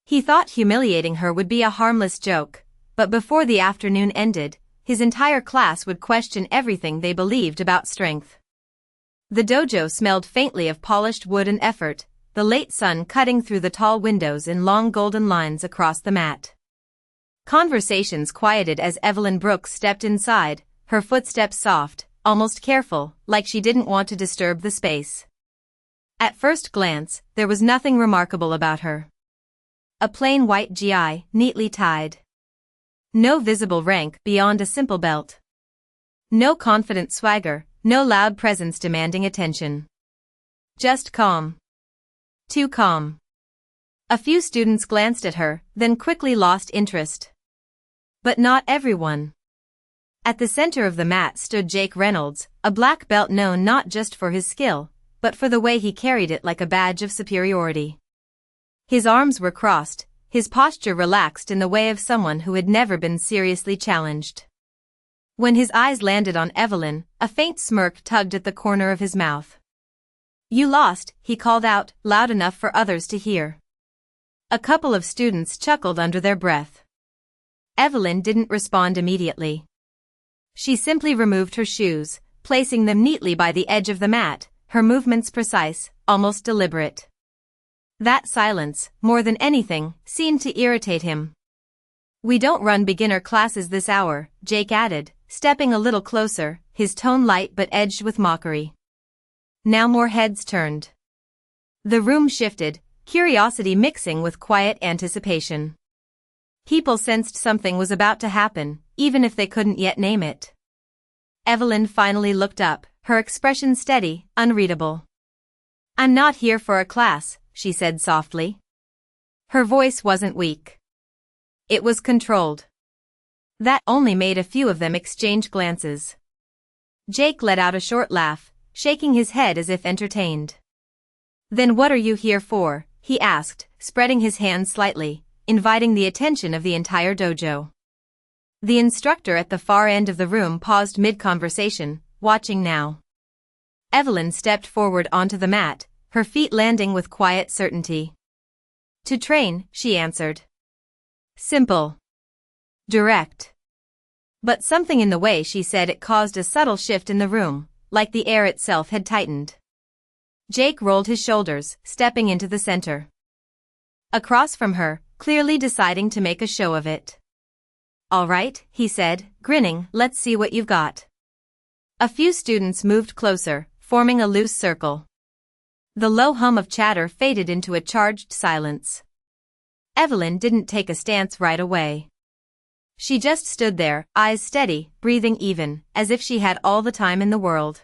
He thought humiliating her would be a harmless joke, but before the afternoon ended, his entire class would question everything they believed about strength. The dojo smelled faintly of polished wood and effort, the late sun cutting through the tall windows in long golden lines across the mat. Conversations quieted as Evelyn Brooks stepped inside, her footsteps soft, almost careful, like she didn't want to disturb the space. At first glance, there was nothing remarkable about her. A plain white gi, neatly tied. No visible rank beyond a simple belt. No confident swagger, no loud presence demanding attention. Just calm. Too calm. A few students glanced at her, then quickly lost interest. But not everyone. At the center of the mat stood Jake Reynolds, a black belt known not just for his skill, but for the way he carried it like a badge of superiority. His arms were crossed, his posture relaxed in the way of someone who had never been seriously challenged. When his eyes landed on Evelyn, a faint smirk tugged at the corner of his mouth. "You lost," he called out, loud enough for others to hear. A couple of students chuckled under their breath. Evelyn didn't respond immediately. She simply removed her shoes, placing them neatly by the edge of the mat, her movements precise, almost deliberate. That silence, more than anything, seemed to irritate him. "We don't run beginner classes this hour," Jake added, stepping a little closer, his tone light but edged with mockery. Now more heads turned. The room shifted, curiosity mixing with quiet anticipation. People sensed something was about to happen, even if they couldn't yet name it. Evelyn finally looked up, her expression steady, unreadable. "I'm not here for a class," she said softly. Her voice wasn't weak. It was controlled. That only made a few of them exchange glances. Jake let out a short laugh, shaking his head as if entertained. "Then what are you here for?" he asked, spreading his hands slightly, inviting the attention of the entire dojo. The instructor at the far end of the room paused mid-conversation, watching now. Evelyn stepped forward onto the mat, her feet landing with quiet certainty. "To train," she answered. Simple. Direct. But something in the way she said it caused a subtle shift in the room, like the air itself had tightened. Jake rolled his shoulders, stepping into the center. Across from her, clearly deciding to make a show of it. "All right," he said, grinning, "let's see what you've got." A few students moved closer, forming a loose circle. The low hum of chatter faded into a charged silence. Evelyn didn't take a stance right away. She just stood there, eyes steady, breathing even, as if she had all the time in the world.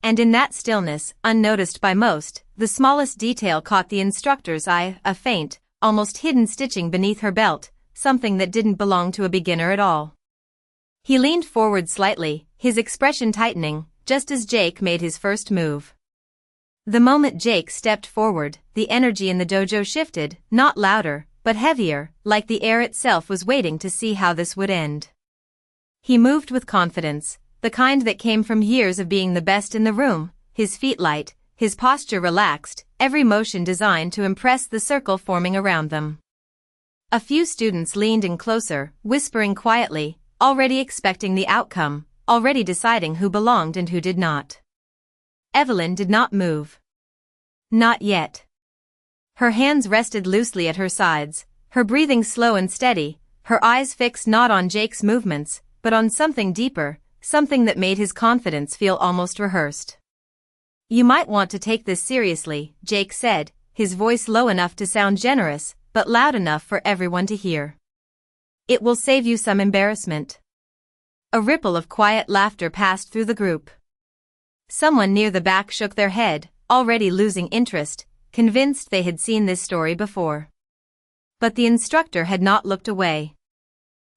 And in that stillness, unnoticed by most, the smallest detail caught the instructor's eye, a faint, almost hidden stitching beneath her belt, something that didn't belong to a beginner at all. He leaned forward slightly, his expression tightening, just as Jake made his first move. The moment Jake stepped forward, the energy in the dojo shifted, not louder, but heavier, like the air itself was waiting to see how this would end. He moved with confidence, the kind that came from years of being the best in the room, his feet light, his posture relaxed, every motion designed to impress the circle forming around them. A few students leaned in closer, whispering quietly, already expecting the outcome, already deciding who belonged and who did not. Evelyn did not move. Not yet. Her hands rested loosely at her sides, her breathing slow and steady, her eyes fixed not on Jake's movements, but on something deeper, something that made his confidence feel almost rehearsed. "You might want to take this seriously," Jake said, his voice low enough to sound generous, but loud enough for everyone to hear. "It will save you some embarrassment." A ripple of quiet laughter passed through the group. Someone near the back shook their head, already losing interest, convinced they had seen this story before. But the instructor had not looked away.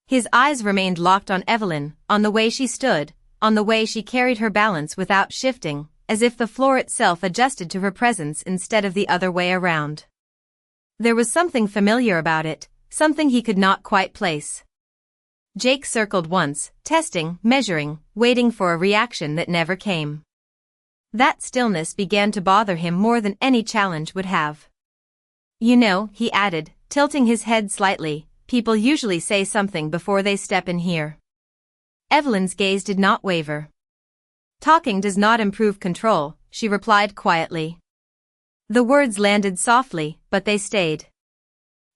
His eyes remained locked on Evelyn, on the way she stood, on the way she carried her balance without shifting, as if the floor itself adjusted to her presence instead of the other way around. There was something familiar about it, something he could not quite place. Jake circled once, testing, measuring, waiting for a reaction that never came. That stillness began to bother him more than any challenge would have. "You know," he added, tilting his head slightly. People usually say something before they step in here. Evelyn's gaze did not waver. Talking does not improve control, she replied quietly. The words landed softly, but they stayed.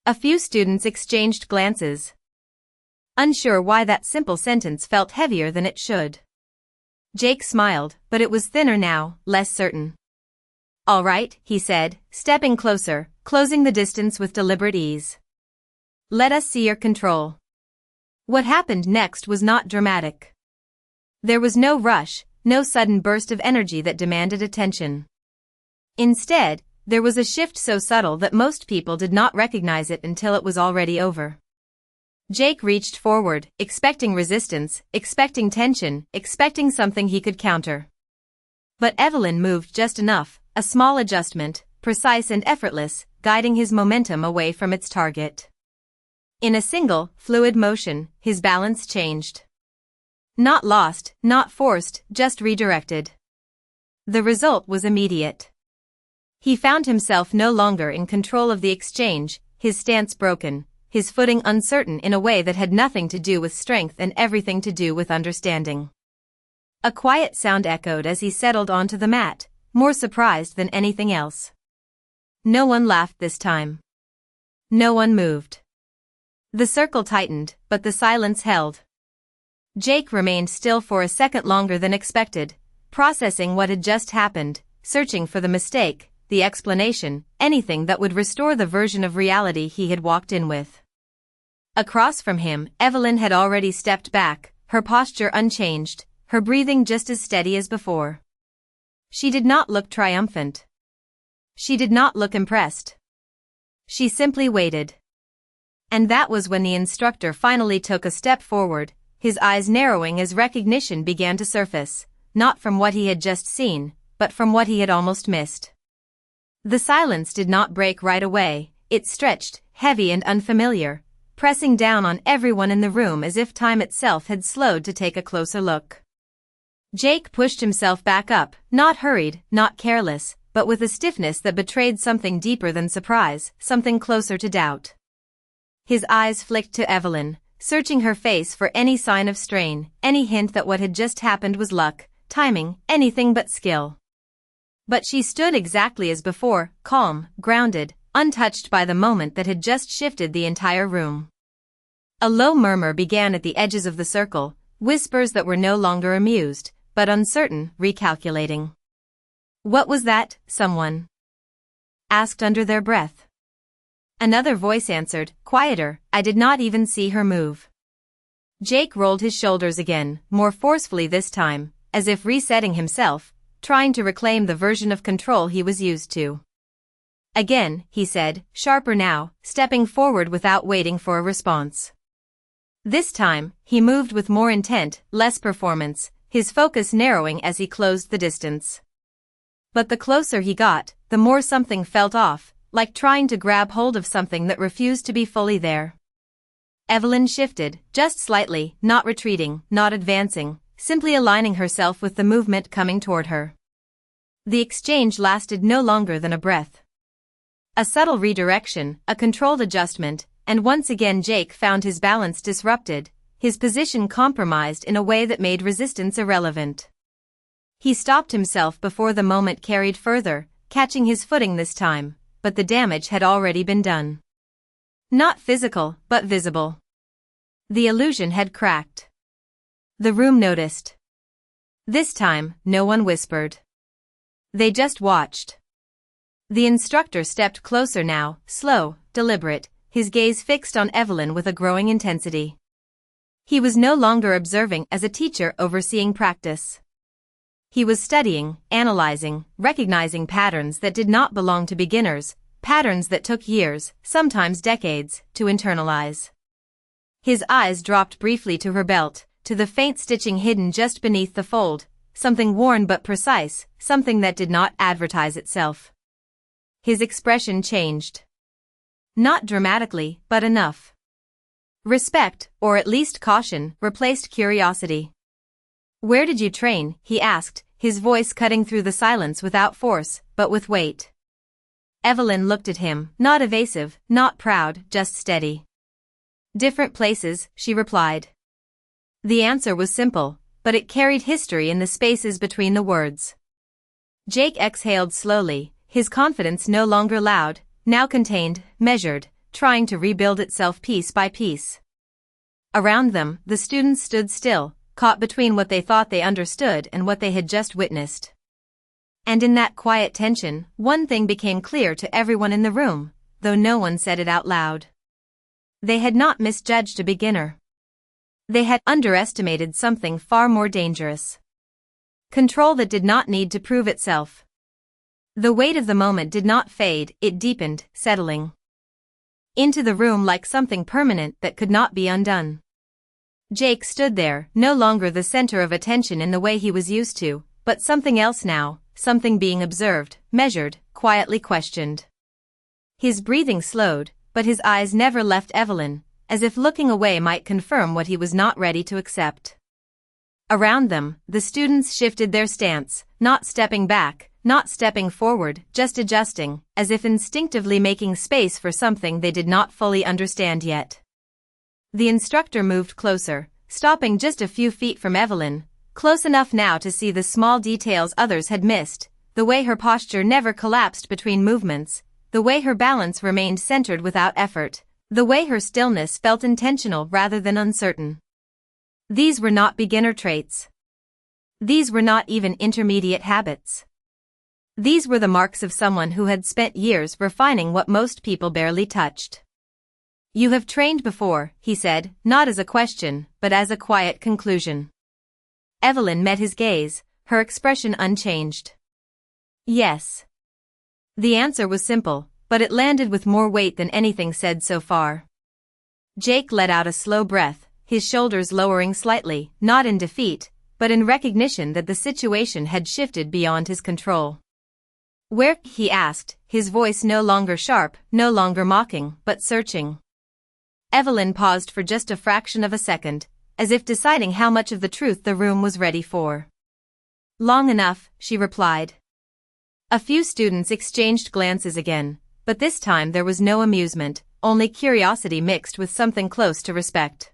A few students exchanged glances, unsure why that simple sentence felt heavier than it should. Jake smiled, but it was thinner now, less certain. All right, he said, stepping closer, closing the distance with deliberate ease. Let us see your control. What happened next was not dramatic. There was no rush, no sudden burst of energy that demanded attention. Instead, there was a shift so subtle that most people did not recognize it until it was already over. Jake reached forward, expecting resistance, expecting tension, expecting something he could counter. But Evelyn moved just enough, a small adjustment, precise and effortless, guiding his momentum away from its target. In a single, fluid motion, his balance changed. Not lost, not forced, just redirected. The result was immediate. He found himself no longer in control of the exchange, his stance broken, his footing uncertain in a way that had nothing to do with strength and everything to do with understanding. A quiet sound echoed as he settled onto the mat, more surprised than anything else. No one laughed this time. No one moved. The circle tightened, but the silence held. Jake remained still for a second longer than expected, processing what had just happened, searching for the mistake, the explanation, anything that would restore the version of reality he had walked in with. Across from him, Evelyn had already stepped back, her posture unchanged, her breathing just as steady as before. She did not look triumphant. She did not look impressed. She simply waited. And that was when the instructor finally took a step forward, his eyes narrowing as recognition began to surface, not from what he had just seen, but from what he had almost missed. The silence did not break right away, it stretched, heavy and unfamiliar, pressing down on everyone in the room as if time itself had slowed to take a closer look. Jake pushed himself back up, not hurried, not careless, but with a stiffness that betrayed something deeper than surprise, something closer to doubt. His eyes flicked to Evelyn, searching her face for any sign of strain, any hint that what had just happened was luck, timing, anything but skill. But she stood exactly as before, calm, grounded, untouched by the moment that had just shifted the entire room. A low murmur began at the edges of the circle, whispers that were no longer amused, but uncertain, recalculating. What was that? Someone asked under their breath. Another voice answered, quieter, I did not even see her move. Jake rolled his shoulders again, more forcefully this time, as if resetting himself, trying to reclaim the version of control he was used to. Again, he said, sharper now, stepping forward without waiting for a response. This time, he moved with more intent, less performance, his focus narrowing as he closed the distance. But the closer he got, the more something felt off, like trying to grab hold of something that refused to be fully there. Evelyn shifted, just slightly, not retreating, not advancing, simply aligning herself with the movement coming toward her. The exchange lasted no longer than a breath. A subtle redirection, a controlled adjustment, and once again Jake found his balance disrupted, his position compromised in a way that made resistance irrelevant. He stopped himself before the moment carried further, catching his footing this time, but the damage had already been done. Not physical, but visible. The illusion had cracked. The room noticed. This time, no one whispered. They just watched. The instructor stepped closer now, slow, deliberate, his gaze fixed on Evelyn with a growing intensity. He was no longer observing as a teacher overseeing practice. He was studying, analyzing, recognizing patterns that did not belong to beginners, patterns that took years, sometimes decades, to internalize. His eyes dropped briefly to her belt, to the faint stitching hidden just beneath the fold, something worn but precise, something that did not advertise itself. His expression changed. Not dramatically, but enough. Respect, or at least caution, replaced curiosity. Where did you train? He asked, his voice cutting through the silence without force, but with weight. Evelyn looked at him, not evasive, not proud, just steady. Different places, she replied. The answer was simple, but it carried history in the spaces between the words. Jake exhaled slowly, his confidence no longer loud, now contained, measured, trying to rebuild itself piece by piece. Around them, the students stood still, caught between what they thought they understood and what they had just witnessed. And in that quiet tension, one thing became clear to everyone in the room, though no one said it out loud. They had not misjudged a beginner. They had underestimated something far more dangerous. Control that did not need to prove itself. The weight of the moment did not fade, it deepened, settling into the room like something permanent that could not be undone. Jake stood there, no longer the center of attention in the way he was used to, but something else now, something being observed, measured, quietly questioned. His breathing slowed, but his eyes never left Evelyn, as if looking away might confirm what he was not ready to accept. Around them, the students shifted their stance, not stepping back, not stepping forward, just adjusting, as if instinctively making space for something they did not fully understand yet. The instructor moved closer, stopping just a few feet from Evelyn, close enough now to see the small details others had missed, the way her posture never collapsed between movements, the way her balance remained centered without effort, the way her stillness felt intentional rather than uncertain. These were not beginner traits. These were not even intermediate habits. These were the marks of someone who had spent years refining what most people barely touched. You have trained before, he said, not as a question, but as a quiet conclusion. Evelyn met his gaze, her expression unchanged. Yes. The answer was simple, but it landed with more weight than anything said so far. Jake let out a slow breath, his shoulders lowering slightly, not in defeat, but in recognition that the situation had shifted beyond his control. Where, he asked, his voice no longer sharp, no longer mocking, but searching. Evelyn paused for just a fraction of a second, as if deciding how much of the truth the room was ready for. Long enough, she replied. A few students exchanged glances again, but this time there was no amusement, only curiosity mixed with something close to respect.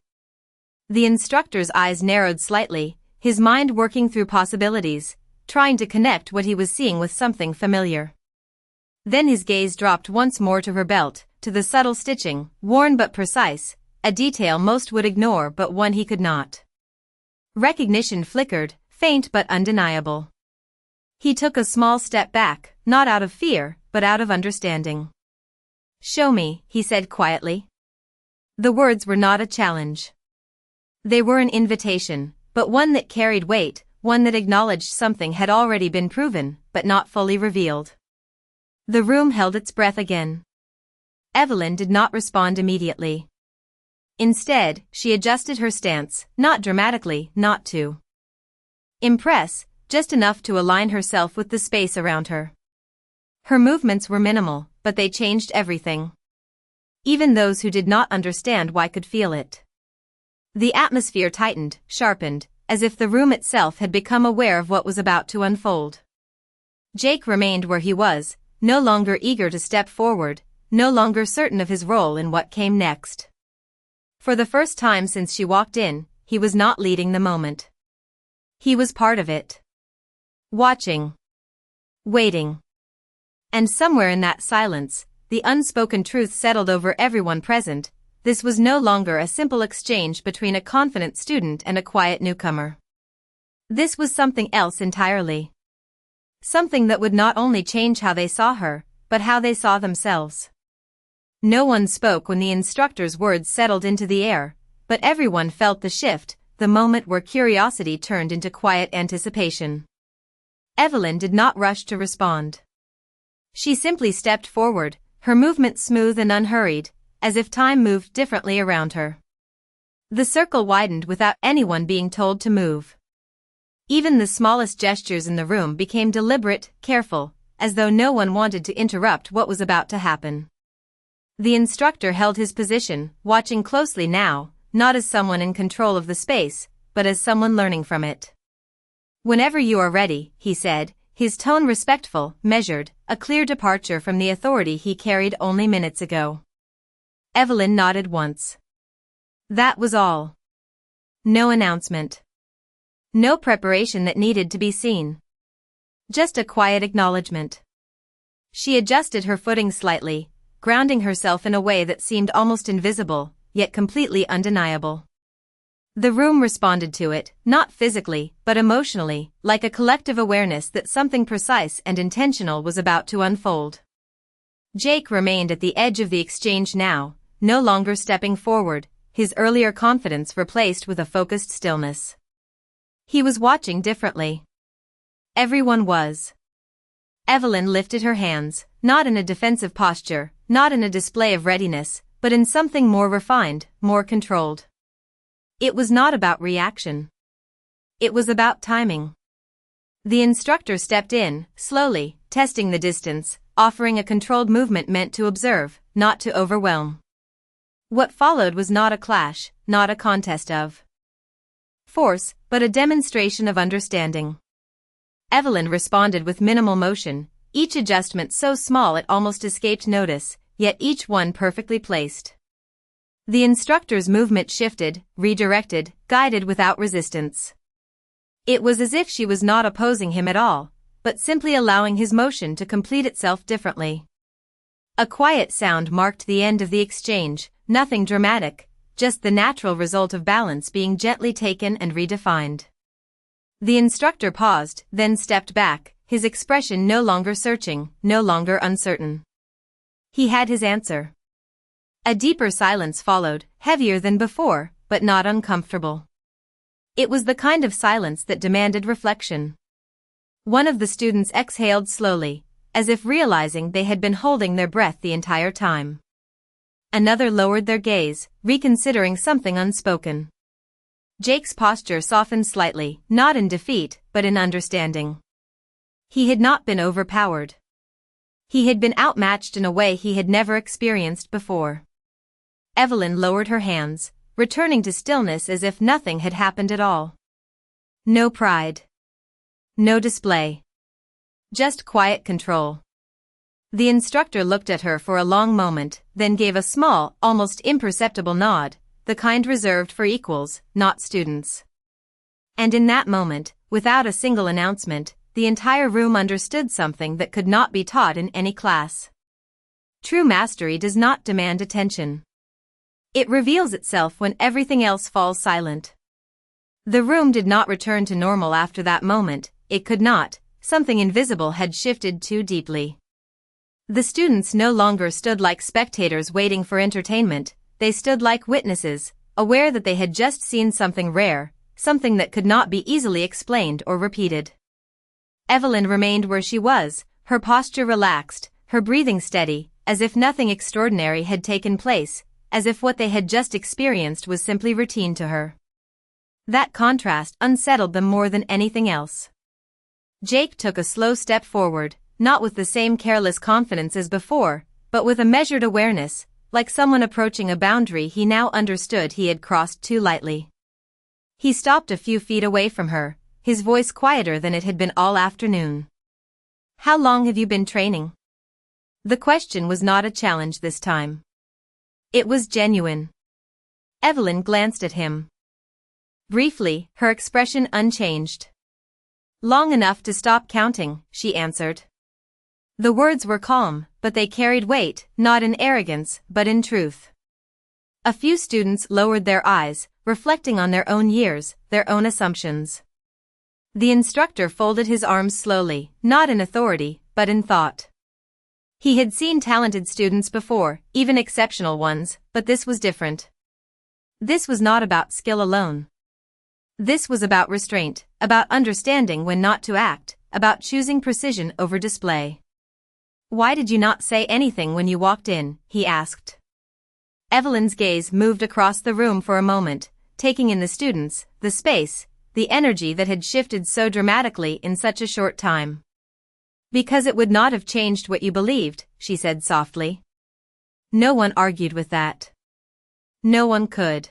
The instructor's eyes narrowed slightly, his mind working through possibilities, trying to connect what he was seeing with something familiar. Then his gaze dropped once more to her belt, to the subtle stitching, worn but precise, a detail most would ignore but one he could not. Recognition flickered, faint but undeniable. He took a small step back, not out of fear, but out of understanding. Show me, he said quietly. The words were not a challenge. They were an invitation, but one that carried weight, one that acknowledged something had already been proven, but not fully revealed. The room held its breath again. Evelyn did not respond immediately. Instead, she adjusted her stance, not dramatically, not to impress, just enough to align herself with the space around her. Her movements were minimal, but they changed everything. Even those who did not understand why could feel it. The atmosphere tightened, sharpened, as if the room itself had become aware of what was about to unfold. Jake remained where he was, no longer eager to step forward, no longer certain of his role in what came next. For the first time since she walked in, he was not leading the moment. He was part of it. Watching. Waiting. And somewhere in that silence, the unspoken truth settled over everyone present. This was no longer a simple exchange between a confident student and a quiet newcomer. This was something else entirely. Something that would not only change how they saw her, but how they saw themselves. No one spoke when the instructor's words settled into the air, but everyone felt the shift, the moment where curiosity turned into quiet anticipation. Evelyn did not rush to respond. She simply stepped forward, her movement smooth and unhurried, as if time moved differently around her. The circle widened without anyone being told to move. Even the smallest gestures in the room became deliberate, careful, as though no one wanted to interrupt what was about to happen. The instructor held his position, watching closely now, not as someone in control of the space, but as someone learning from it. Whenever you are ready, he said, his tone respectful, measured, a clear departure from the authority he carried only minutes ago. Evelyn nodded once. That was all. No announcement. No preparation that needed to be seen. Just a quiet acknowledgement. She adjusted her footing slightly, grounding herself in a way that seemed almost invisible, yet completely undeniable. The room responded to it, not physically, but emotionally, like a collective awareness that something precise and intentional was about to unfold. Jake remained at the edge of the exchange now, no longer stepping forward, his earlier confidence replaced with a focused stillness. He was watching differently. Everyone was. Evelyn lifted her hands, not in a defensive posture, not in a display of readiness, but in something more refined, more controlled. It was not about reaction. It was about timing. The instructor stepped in, slowly, testing the distance, offering a controlled movement meant to observe, not to overwhelm. What followed was not a clash, not a contest of force, but a demonstration of understanding. Evelyn responded with minimal motion, each adjustment so small it almost escaped notice, yet each one perfectly placed. The instructor's movement shifted, redirected, guided without resistance. It was as if she was not opposing him at all, but simply allowing his motion to complete itself differently. A quiet sound marked the end of the exchange, nothing dramatic, just the natural result of balance being gently taken and redefined. The instructor paused, then stepped back, his expression no longer searching, no longer uncertain. He had his answer. A deeper silence followed, heavier than before, but not uncomfortable. It was the kind of silence that demanded reflection. One of the students exhaled slowly, as if realizing they had been holding their breath the entire time. Another lowered their gaze, reconsidering something unspoken. Jake's posture softened slightly, not in defeat, but in understanding. He had not been overpowered. He had been outmatched in a way he had never experienced before. Evelyn lowered her hands, returning to stillness as if nothing had happened at all. No pride. No display. Just quiet control. The instructor looked at her for a long moment, then gave a small, almost imperceptible nod, the kind reserved for equals, not students. And in that moment, without a single announcement, the entire room understood something that could not be taught in any class. True mastery does not demand attention. It reveals itself when everything else falls silent. The room did not return to normal after that moment, it could not, something invisible had shifted too deeply. The students no longer stood like spectators waiting for entertainment, they stood like witnesses, aware that they had just seen something rare, something that could not be easily explained or repeated. Evelyn remained where she was, her posture relaxed, her breathing steady, as if nothing extraordinary had taken place, as if what they had just experienced was simply routine to her. That contrast unsettled them more than anything else. Jake took a slow step forward, not with the same careless confidence as before, but with a measured awareness, like someone approaching a boundary he now understood he had crossed too lightly. He stopped a few feet away from her, his voice quieter than it had been all afternoon. How long have you been training? The question was not a challenge this time. It was genuine. Evelyn glanced at him. Briefly, her expression unchanged. Long enough to stop counting, she answered. The words were calm, but they carried weight, not in arrogance, but in truth. A few students lowered their eyes, reflecting on their own years, their own assumptions. The instructor folded his arms slowly, not in authority, but in thought. He had seen talented students before, even exceptional ones, but this was different. This was not about skill alone. This was about restraint, about understanding when not to act, about choosing precision over display. Why did you not say anything when you walked in? He asked. Evelyn's gaze moved across the room for a moment, taking in the students, the space, the energy that had shifted so dramatically in such a short time. Because it would not have changed what you believed, she said softly. No one argued with that. No one could.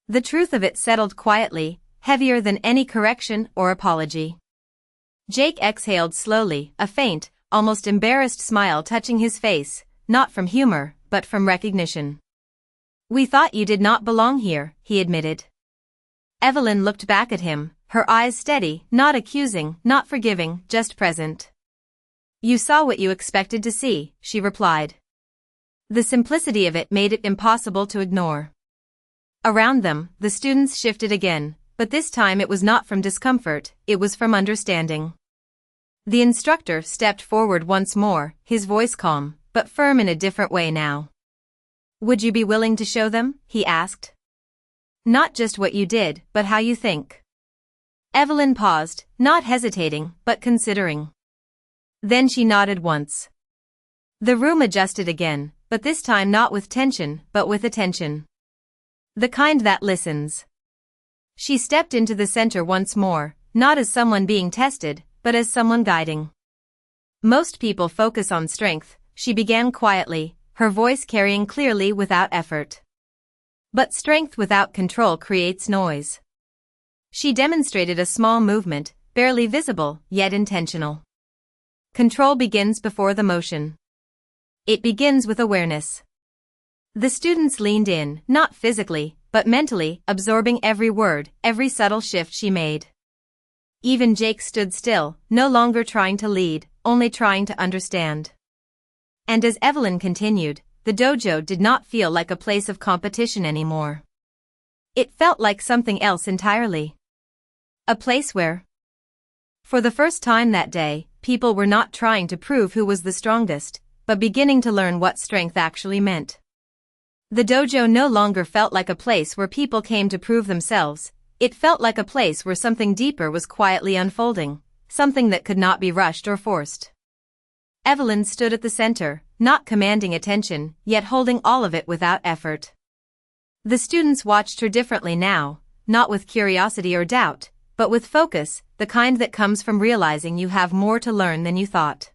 The truth of it settled quietly, heavier than any correction or apology. Jake exhaled slowly, a faint, almost embarrassed smile touching his face, not from humor, but from recognition. "We thought you did not belong here," he admitted. Evelyn looked back at him, her eyes steady, not accusing, not forgiving, just present. "You saw what you expected to see," she replied. The simplicity of it made it impossible to ignore. Around them, the students shifted again, but this time it was not from discomfort, it was from understanding. The instructor stepped forward once more, his voice calm, but firm in a different way now. "Would you be willing to show them?" he asked. "Not just what you did, but how you think." Evelyn paused, not hesitating, but considering. Then she nodded once. The room adjusted again, but this time not with tension, but with attention. The kind that listens. She stepped into the center once more, not as someone being tested, but as someone guiding. "Most people focus on strength," she began quietly, her voice carrying clearly without effort. "But strength without control creates noise." She demonstrated a small movement, barely visible, yet intentional. Control begins before the motion. It begins with awareness. The students leaned in, not physically, but mentally, absorbing every word, every subtle shift she made. Even Jake stood still, no longer trying to lead, only trying to understand. And as Evelyn continued, the dojo did not feel like a place of competition anymore. It felt like something else entirely. A place where, for the first time that day, people were not trying to prove who was the strongest, but beginning to learn what strength actually meant. The dojo no longer felt like a place where people came to prove themselves, it felt like a place where something deeper was quietly unfolding, something that could not be rushed or forced. Evelyn stood at the center, not commanding attention, yet holding all of it without effort. The students watched her differently now, not with curiosity or doubt, but with focus, the kind that comes from realizing you have more to learn than you thought.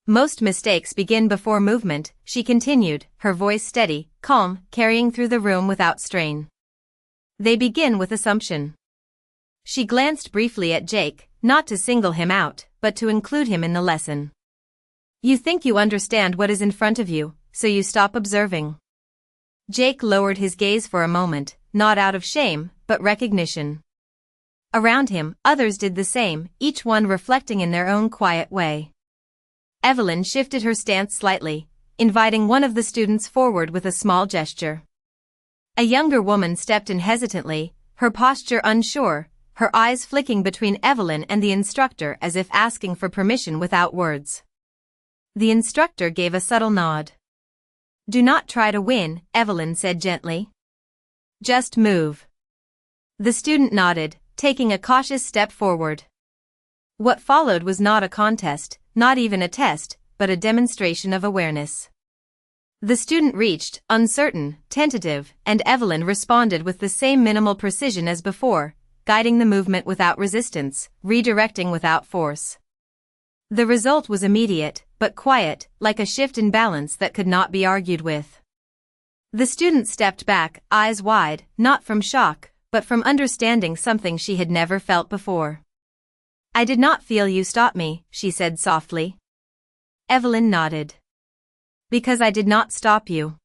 "Most mistakes begin before movement," she continued, her voice steady, calm, carrying through the room without strain. "They begin with assumption." She glanced briefly at Jake, not to single him out, but to include him in the lesson. "You think you understand what is in front of you, so you stop observing." Jake lowered his gaze for a moment, not out of shame, but recognition. Around him, others did the same, each one reflecting in their own quiet way. Evelyn shifted her stance slightly, inviting one of the students forward with a small gesture. A younger woman stepped in hesitantly, her posture unsure, her eyes flicking between Evelyn and the instructor as if asking for permission without words. The instructor gave a subtle nod. "Do not try to win," Evelyn said gently. "Just move." The student nodded, taking a cautious step forward. What followed was not a contest, not even a test, but a demonstration of awareness. The student reached, uncertain, tentative, and Evelyn responded with the same minimal precision as before, guiding the movement without resistance, redirecting without force. The result was immediate, but quiet, like a shift in balance that could not be argued with. The student stepped back, eyes wide, not from shock, but from understanding something she had never felt before. "I did not feel you stop me," she said softly. Evelyn nodded. "Because I did not stop you.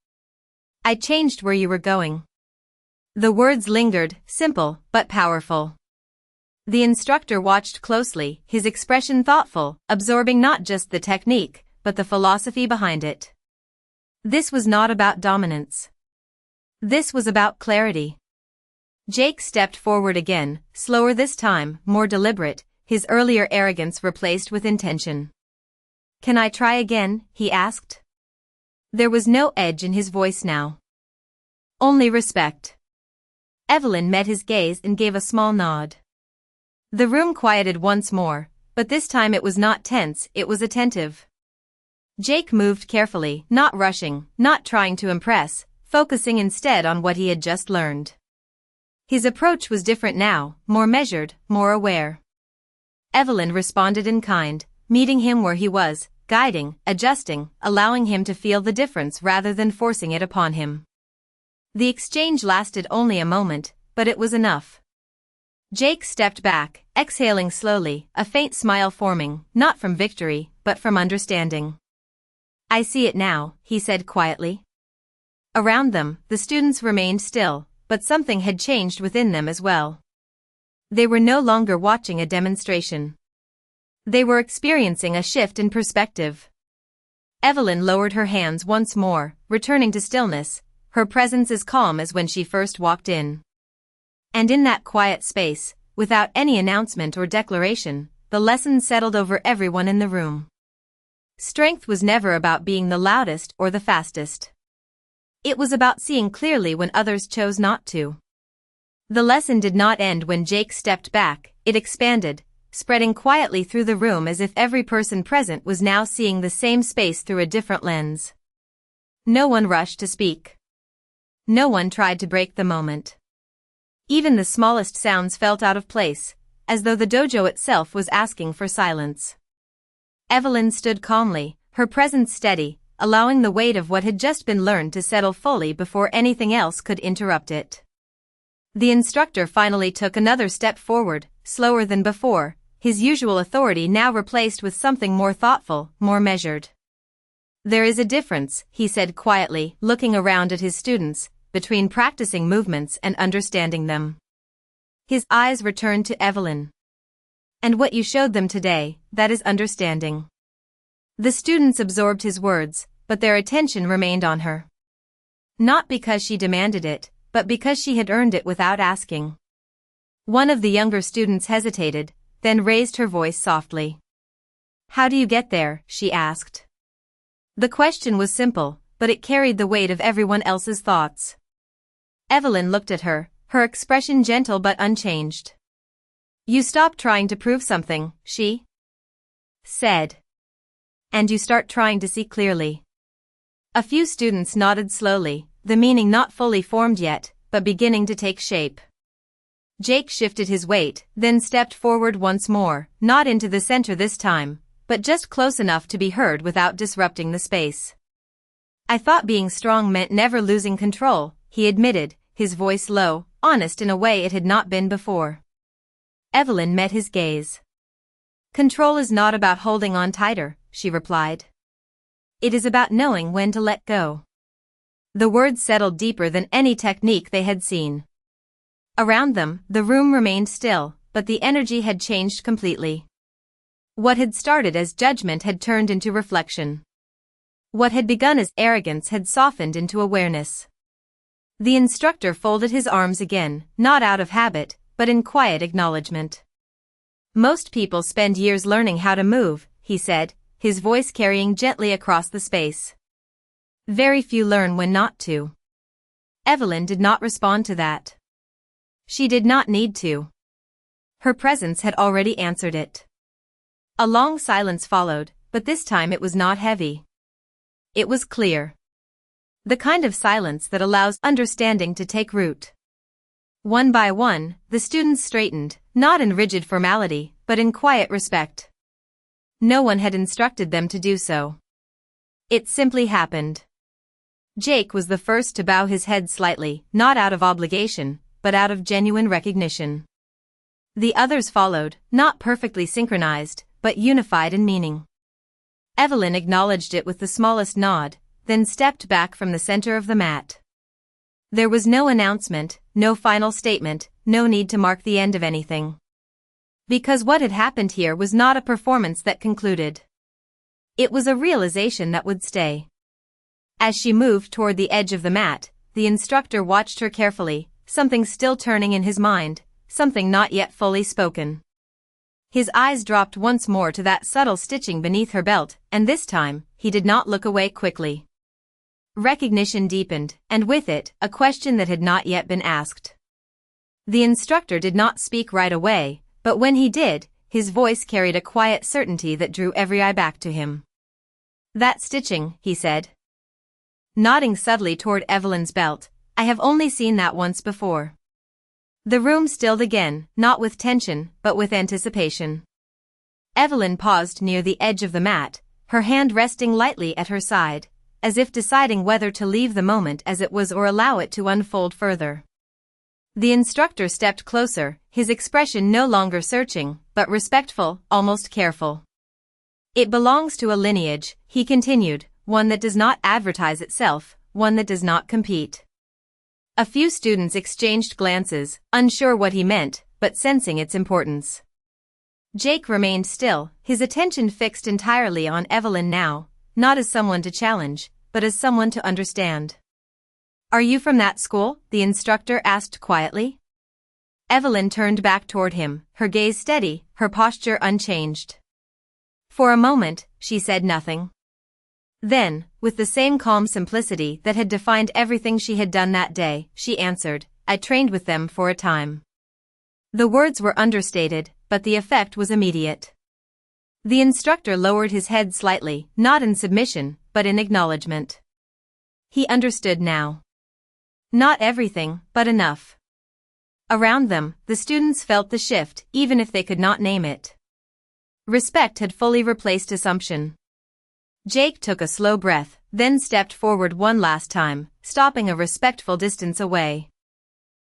I changed where you were going." The words lingered, simple, but powerful. The instructor watched closely, his expression thoughtful, absorbing not just the technique, but the philosophy behind it. This was not about dominance. This was about clarity. Jake stepped forward again, slower this time, more deliberate, his earlier arrogance replaced with intention. "Can I try again?" he asked. There was no edge in his voice now. Only respect. Evelyn met his gaze and gave a small nod. The room quieted once more, but this time it was not tense, it was attentive. Jake moved carefully, not rushing, not trying to impress, focusing instead on what he had just learned. His approach was different now, more measured, more aware. Evelyn responded in kind, meeting him where he was, guiding, adjusting, allowing him to feel the difference rather than forcing it upon him. The exchange lasted only a moment, but it was enough. Jake stepped back, exhaling slowly, a faint smile forming, not from victory, but from understanding. "I see it now," he said quietly. Around them, the students remained still, but something had changed within them as well. They were no longer watching a demonstration. They were experiencing a shift in perspective. Evelyn lowered her hands once more, returning to stillness, her presence as calm as when she first walked in. And in that quiet space, without any announcement or declaration, the lesson settled over everyone in the room. Strength was never about being the loudest or the fastest. It was about seeing clearly when others chose not to. The lesson did not end when Jake stepped back, it expanded, spreading quietly through the room as if every person present was now seeing the same space through a different lens. No one rushed to speak. No one tried to break the moment. Even the smallest sounds felt out of place, as though the dojo itself was asking for silence. Evelyn stood calmly, her presence steady, allowing the weight of what had just been learned to settle fully before anything else could interrupt it. The instructor finally took another step forward, slower than before, his usual authority now replaced with something more thoughtful, more measured. "There is a difference," he said quietly, looking around at his students, between practicing movements and understanding them. His eyes returned to Evelyn. "And what you showed them today, that is understanding." The students absorbed his words, but their attention remained on her. Not because she demanded it, but because she had earned it without asking. One of the younger students hesitated, then raised her voice softly. "How do you get there?" she asked. The question was simple, but it carried the weight of everyone else's thoughts. Evelyn looked at her, her expression gentle but unchanged. "You stop trying to prove something," she said. "And you start trying to see clearly." A few students nodded slowly, the meaning not fully formed yet, but beginning to take shape. Jake shifted his weight, then stepped forward once more, not into the center this time, but just close enough to be heard without disrupting the space. "I thought being strong meant never losing control," he admitted, his voice low, honest in a way it had not been before. Evelyn met his gaze. "Control is not about holding on tighter," she replied. "It is about knowing when to let go." The words settled deeper than any technique they had seen. Around them, the room remained still, but the energy had changed completely. What had started as judgment had turned into reflection. What had begun as arrogance had softened into awareness. The instructor folded his arms again, not out of habit, but in quiet acknowledgement. "Most people spend years learning how to move," he said, his voice carrying gently across the space. "Very few learn when not to." Evelyn did not respond to that. She did not need to. Her presence had already answered it. A long silence followed, but this time it was not heavy. It was clear. The kind of silence that allows understanding to take root. One by one, the students straightened, not in rigid formality, but in quiet respect. No one had instructed them to do so. It simply happened. Jake was the first to bow his head slightly, not out of obligation, but out of genuine recognition. The others followed, not perfectly synchronized, but unified in meaning. Evelyn acknowledged it with the smallest nod, then stepped back from the center of the mat. There was no announcement, no final statement, no need to mark the end of anything. Because what had happened here was not a performance that concluded. It was a realization that would stay. As she moved toward the edge of the mat, the instructor watched her carefully, something still turning in his mind, something not yet fully spoken. His eyes dropped once more to that subtle stitching beneath her belt, and this time, he did not look away quickly. Recognition deepened, and with it, a question that had not yet been asked. The instructor did not speak right away, but when he did, his voice carried a quiet certainty that drew every eye back to him. "That stitching," he said. Nodding subtly toward Evelyn's belt, "I have only seen that once before." The room stilled again, not with tension, but with anticipation. Evelyn paused near the edge of the mat, her hand resting lightly at her side, as if deciding whether to leave the moment as it was or allow it to unfold further. The instructor stepped closer, his expression no longer searching, but respectful, almost careful. It belongs to a lineage, he continued, one that does not advertise itself, one that does not compete. A few students exchanged glances, unsure what he meant, but sensing its importance. Jake remained still, his attention fixed entirely on Evelyn now, not as someone to challenge, but as someone to understand. "Are you from that school?" the instructor asked quietly. Evelyn turned back toward him, her gaze steady, her posture unchanged. For a moment, she said nothing. Then, with the same calm simplicity that had defined everything she had done that day, she answered, "I trained with them for a time." The words were understated, but the effect was immediate. The instructor lowered his head slightly, not in submission, but in acknowledgement. He understood now. Not everything, but enough. Around them, the students felt the shift, even if they could not name it. Respect had fully replaced assumption. Jake took a slow breath, then stepped forward one last time, stopping a respectful distance away.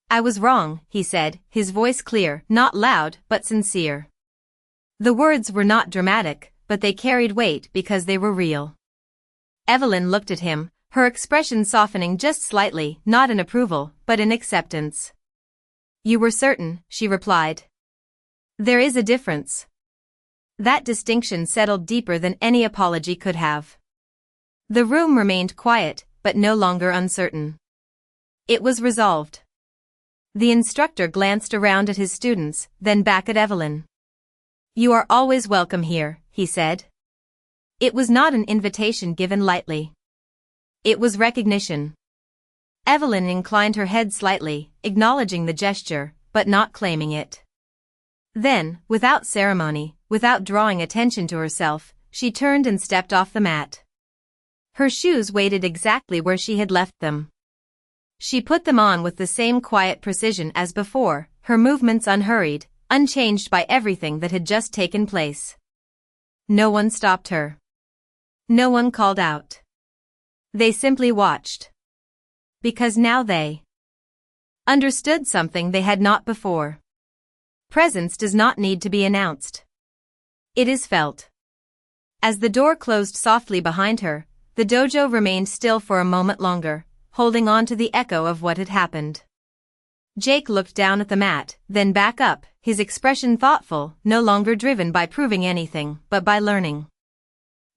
"I was wrong," he said, his voice clear, not loud, but sincere. The words were not dramatic, but they carried weight because they were real. Evelyn looked at him, her expression softening just slightly, not in approval, but in acceptance. "You were certain," she replied. "There is a difference." That distinction settled deeper than any apology could have. The room remained quiet, but no longer uncertain. It was resolved. The instructor glanced around at his students, then back at Evelyn. "You are always welcome here," he said. It was not an invitation given lightly. It was recognition. Evelyn inclined her head slightly, acknowledging the gesture, but not claiming it. Then, without ceremony, without drawing attention to herself, she turned and stepped off the mat. Her shoes waited exactly where she had left them. She put them on with the same quiet precision as before, her movements unhurried, unchanged by everything that had just taken place. No one stopped her. No one called out. They simply watched. Because now they understood something they had not before. Presence does not need to be announced. It is felt. As the door closed softly behind her, the dojo remained still for a moment longer, holding on to the echo of what had happened. Jake looked down at the mat, then back up, his expression thoughtful, no longer driven by proving anything, but by learning.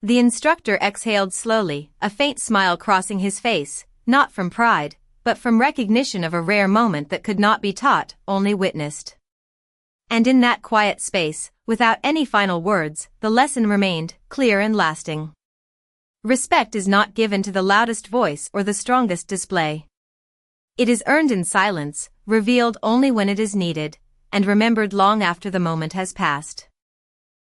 The instructor exhaled slowly, a faint smile crossing his face, not from pride, but from recognition of a rare moment that could not be taught, only witnessed. And in that quiet space, without any final words, the lesson remained, clear and lasting. Respect is not given to the loudest voice or the strongest display. It is earned in silence, revealed only when it is needed, and remembered long after the moment has passed.